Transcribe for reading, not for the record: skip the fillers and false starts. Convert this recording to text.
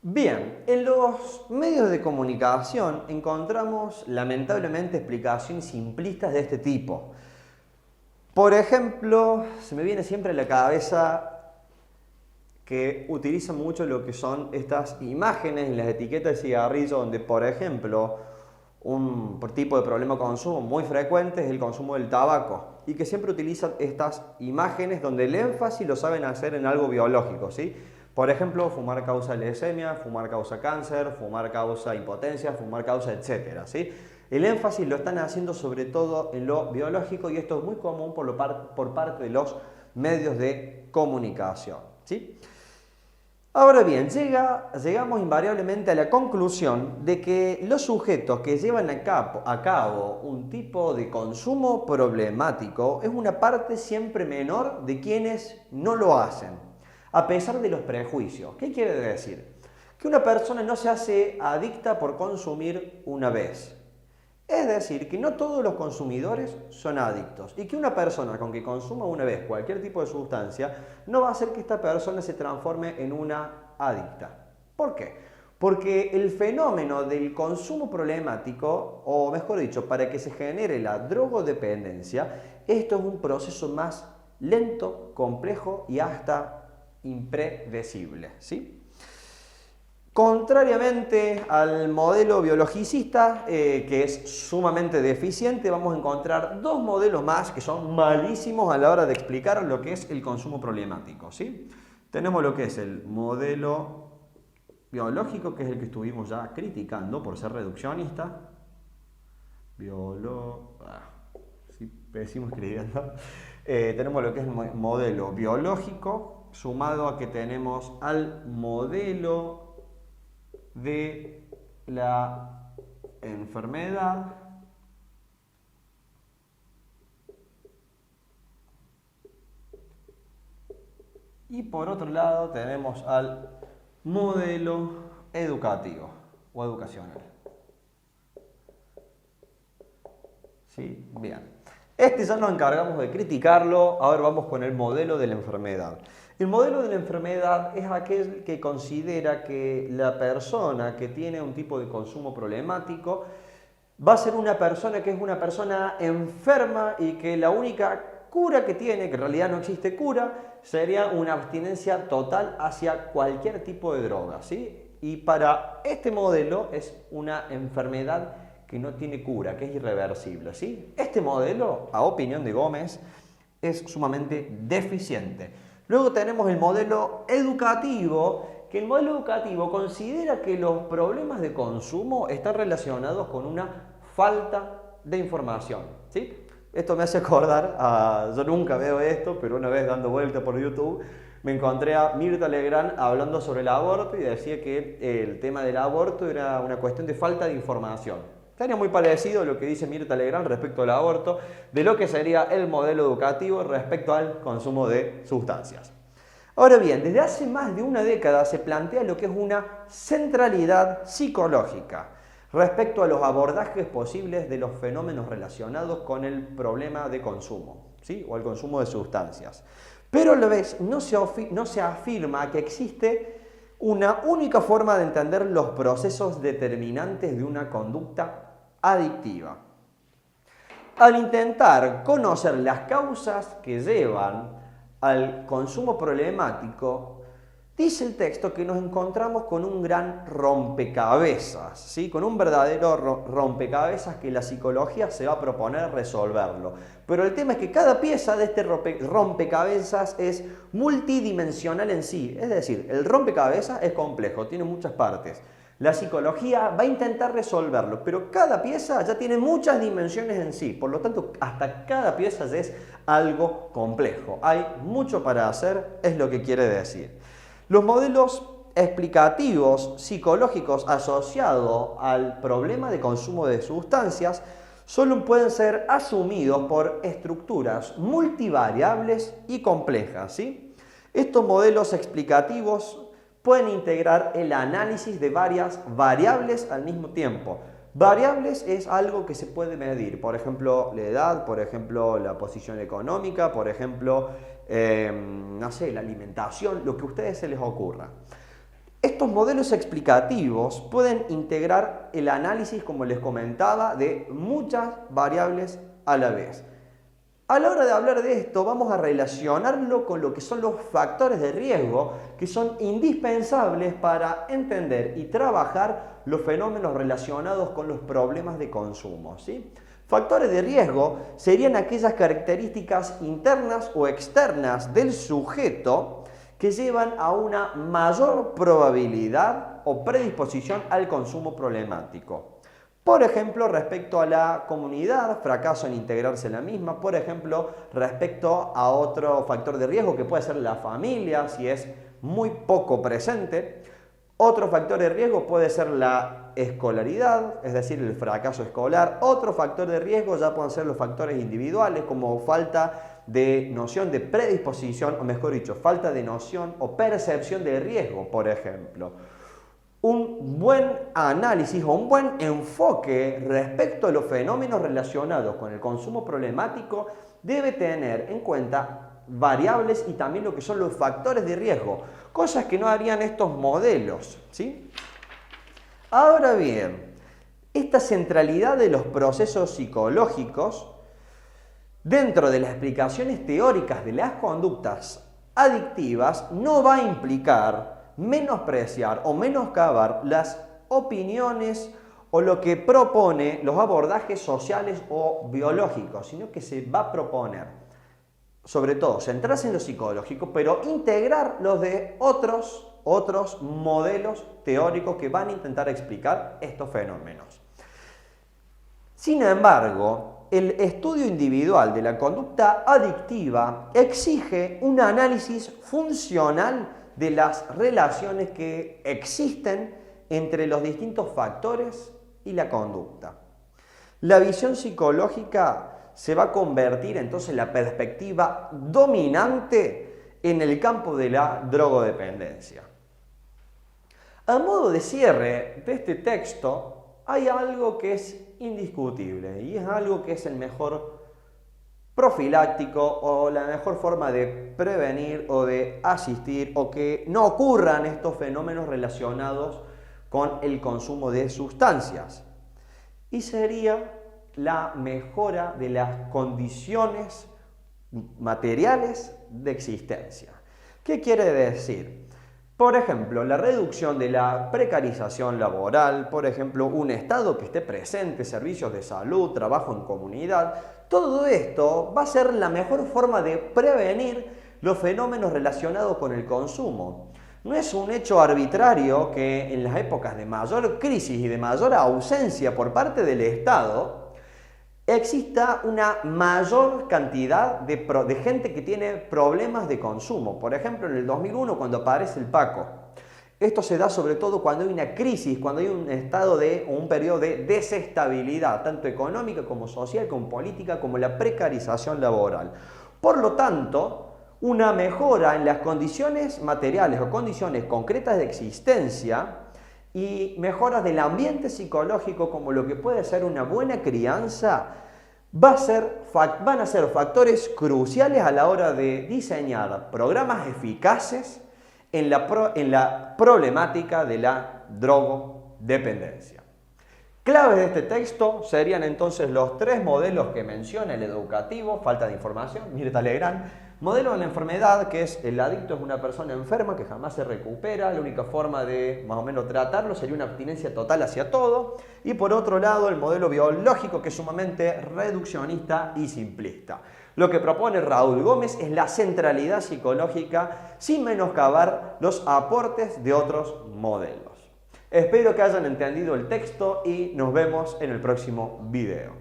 Bien, en los medios de comunicación encontramos lamentablemente explicaciones simplistas de este tipo. Por ejemplo, se me viene siempre a la cabeza que utilizan mucho lo que son estas imágenes en las etiquetas de cigarrillo, donde, por ejemplo, un tipo de problema de consumo muy frecuente es el consumo del tabaco, y que siempre utilizan estas imágenes donde el énfasis lo saben hacer en algo biológico, ¿sí? Por ejemplo, fumar causa leucemia, fumar causa cáncer, fumar causa impotencia, fumar causa etcétera, ¿sí? El énfasis lo están haciendo sobre todo en lo biológico, y esto es muy común por parte de los medios de comunicación, ¿sí? Ahora bien, llegamos invariablemente a la conclusión de que los sujetos que llevan a cabo un tipo de consumo problemático es una parte siempre menor de quienes no lo hacen, a pesar de los prejuicios. ¿Qué quiere decir? Que una persona no se hace adicta por consumir una vez. Es decir, que no todos los consumidores son adictos, y que una persona con que consuma una vez cualquier tipo de sustancia no va a hacer que esta persona se transforme en una adicta. ¿Por qué? Porque el fenómeno del consumo problemático, o mejor dicho, para que se genere la drogodependencia, esto es un proceso más lento, complejo y hasta impredecible, ¿sí? Contrariamente al modelo biologicista, que es sumamente deficiente, vamos a encontrar dos modelos más que son malísimos a la hora de explicar lo que es el consumo problemático, ¿sí? Tenemos lo que es el modelo biológico, que es el que estuvimos ya criticando por ser reduccionista. Sí, pésimo escribiendo. Tenemos lo que es el modelo biológico, sumado a que tenemos al modelo de la enfermedad, y por otro lado tenemos al modelo educativo o educacional. ¿Sí? Bien. Este ya nos encargamos de criticarlo, ahora vamos con el modelo de la enfermedad. El modelo de la enfermedad es aquel que considera que la persona que tiene un tipo de consumo problemático va a ser una persona que es una persona enferma, y que la única cura que tiene, que en realidad no existe cura, sería una abstinencia total hacia cualquier tipo de droga, ¿sí? Y para este modelo es una enfermedad que no tiene cura, que es irreversible, ¿sí? Este modelo, a opinión de Gómez, es sumamente deficiente. Luego tenemos el modelo educativo, que el modelo educativo considera que los problemas de consumo están relacionados con una falta de información, ¿sí? Esto me hace acordar yo nunca veo esto, pero una vez dando vuelta por YouTube me encontré a Mirta Legrand hablando sobre el aborto, y decía que el tema del aborto era una cuestión de falta de información. Sería muy parecido a lo que dice Mirta Legrand respecto al aborto, de lo que sería el modelo educativo respecto al consumo de sustancias. Ahora bien, desde hace más de una década se plantea lo que es una centralidad psicológica respecto a los abordajes posibles de los fenómenos relacionados con el problema de consumo, ¿sí? O el consumo de sustancias. Pero a la vez no se afirma que existe una única forma de entender los procesos determinantes de una conducta adictiva. Al intentar conocer las causas que llevan al consumo problemático, dice el texto que nos encontramos con un gran rompecabezas, ¿sí? Con un verdadero rompecabezas que la psicología se va a proponer resolverlo. Pero el tema es que cada pieza de este rompecabezas es multidimensional en sí. Es decir, el rompecabezas es complejo, tiene muchas partes. La psicología va a intentar resolverlo, pero cada pieza ya tiene muchas dimensiones en sí. Por lo tanto, hasta cada pieza ya es algo complejo. Hay mucho para hacer, es lo que quiere decir. Los modelos explicativos psicológicos asociados al problema de consumo de sustancias solo pueden ser asumidos por estructuras multivariables y complejas, ¿sí? Estos modelos explicativos pueden integrar el análisis de varias variables al mismo tiempo, Variables es algo que se puede medir, por ejemplo, la edad, por ejemplo, la posición económica, por ejemplo, no sé, la alimentación, lo que a ustedes se les ocurra. Estos modelos explicativos pueden integrar el análisis, como les comentaba, de muchas variables a la vez. A la hora de hablar de esto, vamos a relacionarlo con lo que son los factores de riesgo, que son indispensables para entender y trabajar los fenómenos relacionados con los problemas de consumo, ¿sí? Factores de riesgo serían aquellas características internas o externas del sujeto que llevan a una mayor probabilidad o predisposición al consumo problemático. Por ejemplo, respecto a la comunidad, fracaso en integrarse en la misma. Por ejemplo, respecto a otro factor de riesgo que puede ser la familia, si es muy poco presente. Otro factor de riesgo puede ser la escolaridad, es decir, el fracaso escolar. Otro factor de riesgo ya pueden ser los factores individuales, como falta de noción de predisposición, o mejor dicho, falta de noción o percepción de riesgo, por ejemplo. Un buen análisis o un buen enfoque respecto a los fenómenos relacionados con el consumo problemático debe tener en cuenta variables y también lo que son los factores de riesgo, cosas que no harían estos modelos, ¿sí? Ahora bien, esta centralidad de los procesos psicológicos dentro de las explicaciones teóricas de las conductas adictivas no va a implicar menospreciar o menoscabar las opiniones o lo que propone los abordajes sociales o biológicos, sino que se va a proponer, sobre todo, centrarse en lo psicológico, pero integrar los de otros modelos teóricos que van a intentar explicar estos fenómenos. Sin embargo, el estudio individual de la conducta adictiva exige un análisis funcional de las relaciones que existen entre los distintos factores y la conducta. La visión psicológica se va a convertir entonces en la perspectiva dominante en el campo de la drogodependencia. A modo de cierre de este texto, hay algo que es indiscutible y es algo que es el mejor profiláctico o la mejor forma de prevenir o de asistir o que no ocurran estos fenómenos relacionados con el consumo de sustancias. Y sería la mejora de las condiciones materiales de existencia. ¿Qué quiere decir? Por ejemplo, la reducción de la precarización laboral, por ejemplo, un Estado que esté presente, servicios de salud, trabajo en comunidad. Todo esto va a ser la mejor forma de prevenir los fenómenos relacionados con el consumo. No es un hecho arbitrario que en las épocas de mayor crisis y de mayor ausencia por parte del Estado exista una mayor cantidad de gente que tiene problemas de consumo. Por ejemplo, en el 2001, cuando aparece el Paco. Esto se da sobre todo cuando hay una crisis, cuando hay un estado o un periodo de desestabilidad, tanto económica como social, como política, como la precarización laboral. Por lo tanto, una mejora en las condiciones materiales o condiciones concretas de existencia y mejoras del ambiente psicológico, como lo que puede ser una buena crianza, van a ser factores cruciales a la hora de diseñar programas eficaces en la problemática de la drogodependencia. Claves de este texto serían entonces los 3 modelos que menciona el educativo: falta de información, Mirta Legrand; modelo de la enfermedad, que es el adicto es una persona enferma que jamás se recupera, la única forma de más o menos tratarlo sería una abstinencia total hacia todo; y por otro lado el modelo biológico, que es sumamente reduccionista y simplista. Lo que propone Raúl Gómez es la centralidad psicológica sin menoscabar los aportes de otros modelos. Espero que hayan entendido el texto y nos vemos en el próximo video.